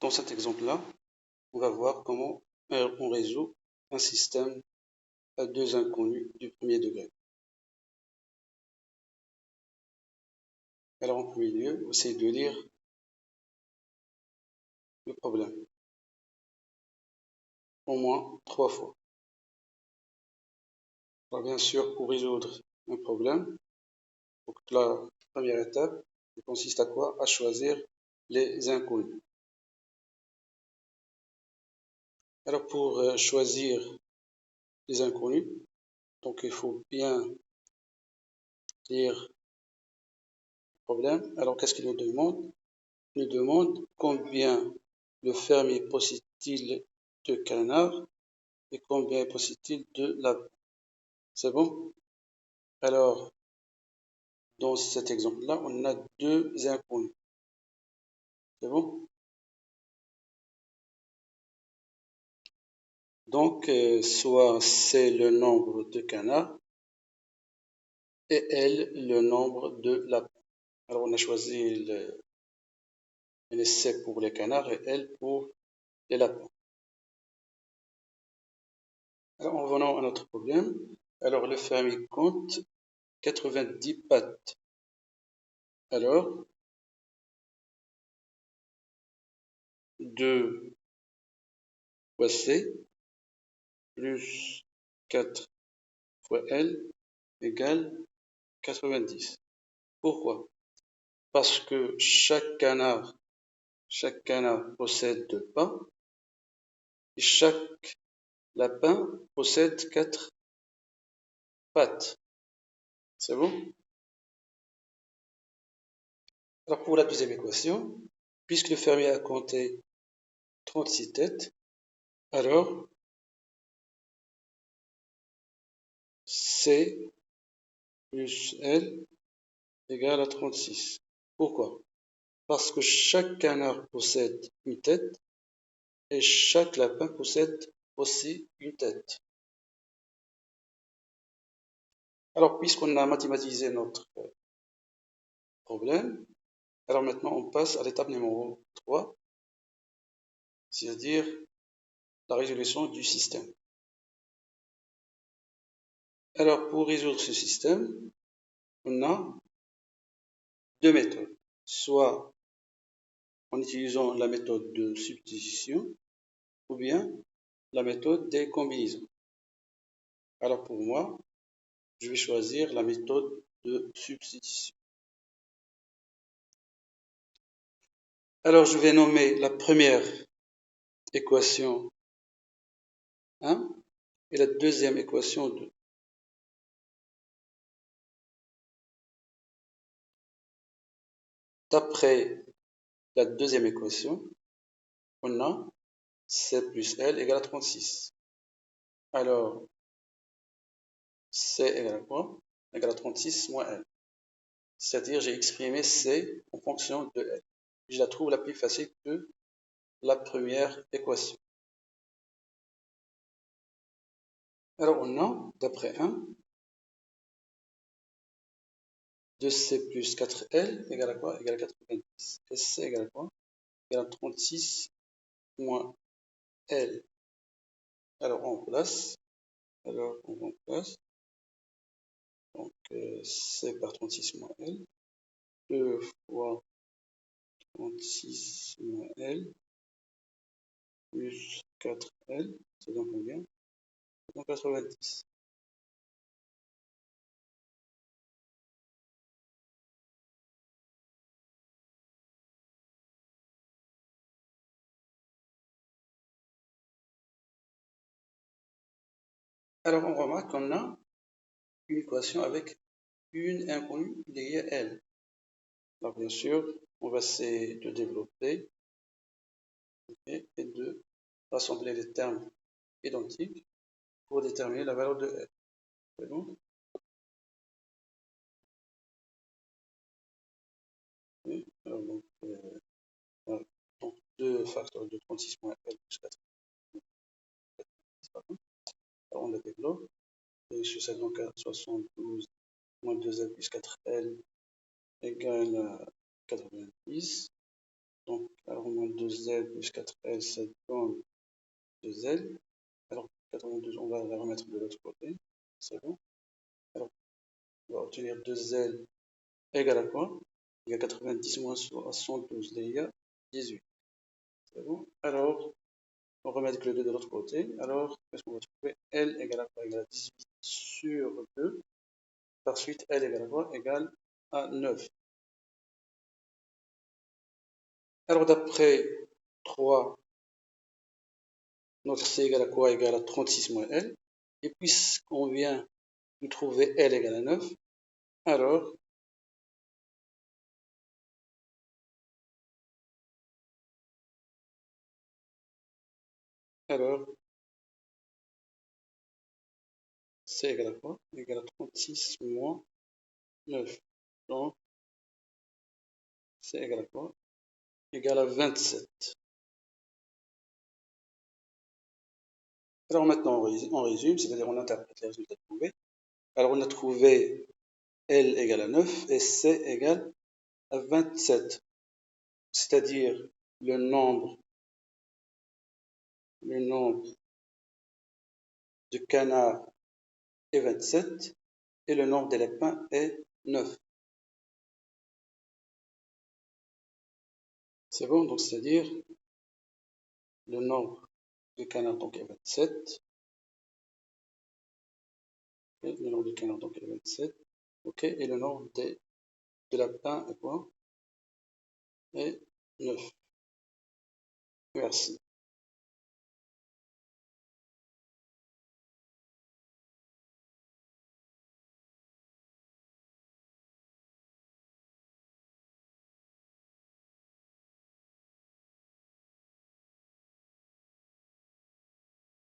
Dans cet exemple-là, on va voir comment on résout un système à deux inconnus du premier degré. Alors en premier lieu, essayez de lire le problème au moins 3 fois. Alors bien sûr, pour résoudre un problème, donc la première étape consiste à quoi? À choisir les inconnus. Alors pour choisir les inconnus, donc il faut bien lire le problème. Alors qu'est-ce qu'il nous demande? Il nous demande combien le fermier possède-t-il de canards et combien possède-t-il de lapins. C'est bon? Alors, dans cet exemple-là, on a deux inconnus. C'est bon? Donc, soit c'est le nombre de canards et L le nombre de lapins. Alors, on a choisi le C pour les canards et L pour les lapins. Alors, en revenant à notre problème, alors le fermier compte 90 pattes. Alors, 2 fois C plus 4 fois L égale 90. Pourquoi? Parce que chaque canard possède 2 pattes et chaque lapin possède 4 pattes. C'est bon? Alors pour la deuxième équation, puisque le fermier a compté 36 têtes, alors C plus L égale à 36. Pourquoi? Parce que chaque canard possède une tête et chaque lapin possède aussi une tête. Alors, puisqu'on a mathématisé notre problème, alors maintenant on passe à l'étape numéro 3, c'est-à-dire la résolution du système. Alors, pour résoudre ce système, on a deux méthodes. Soit en utilisant la méthode de substitution ou bien la méthode des combinaisons. Alors pour moi, je vais choisir la méthode de substitution. Alors je vais nommer la première équation 1 et la deuxième équation 2. D'après la deuxième équation, on a C plus L égale à 36. Alors, C égale à quoi? Égale à 36 moins L. C'est-à-dire, j'ai exprimé C en fonction de L. Je la trouve la plus facile que la première équation. Alors, on a, d'après 1, 2C plus 4L égale à quoi? Égale à 90. Et C égale à quoi? Égale à 36 moins L. Alors, on remplace. Donc, C par 36 moins L. 2 fois 36 moins L plus 4L, ça donne combien? Ça donne 90. Alors on remarque qu'on a une équation avec une inconnue liée à L. Alors bien sûr, on va essayer de développer et de rassembler les termes identiques pour déterminer la valeur de L. C'est bon? Alors, voilà. Donc 2 facteurs de 36 moins L plus 4. Alors on la développe. Et sur ça, donc 72 moins 2L plus 4L égale à 90. Donc, alors moins 2L plus 4L, ça donne 2L. Alors, 92, on va la remettre de l'autre côté. C'est bon. Alors, on va obtenir 2L égale à quoi? Il y a 90 moins 72, il y a 18. C'est bon. Alors, on remet le 2 de l'autre côté. Alors, qu'est-ce qu'on va trouver? L égale à quoi? Égale à 18 sur 2. Par suite, L égale à quoi? Égale à 9. Alors, d'après 3, notre C égale à quoi? Égale à 36 moins L. Et puisqu'on vient de trouver L égale à 9, alors, C égale à quoi? Égale à 36 moins 9. Donc, C égale à quoi? Égale à 27. Alors maintenant, on résume, c'est-à-dire on interprète les résultats trouvés. Alors, on a trouvé L égale à 9 et C égale à 27. C'est-à-dire le nombre de canards est 27 et le nombre de lapins est 9. C'est bon, donc c'est-à-dire le nombre de canards donc est 27. Okay, le nombre de canards donc est 27. Ok, et le nombre de lapins est quoi? Est 9. Merci.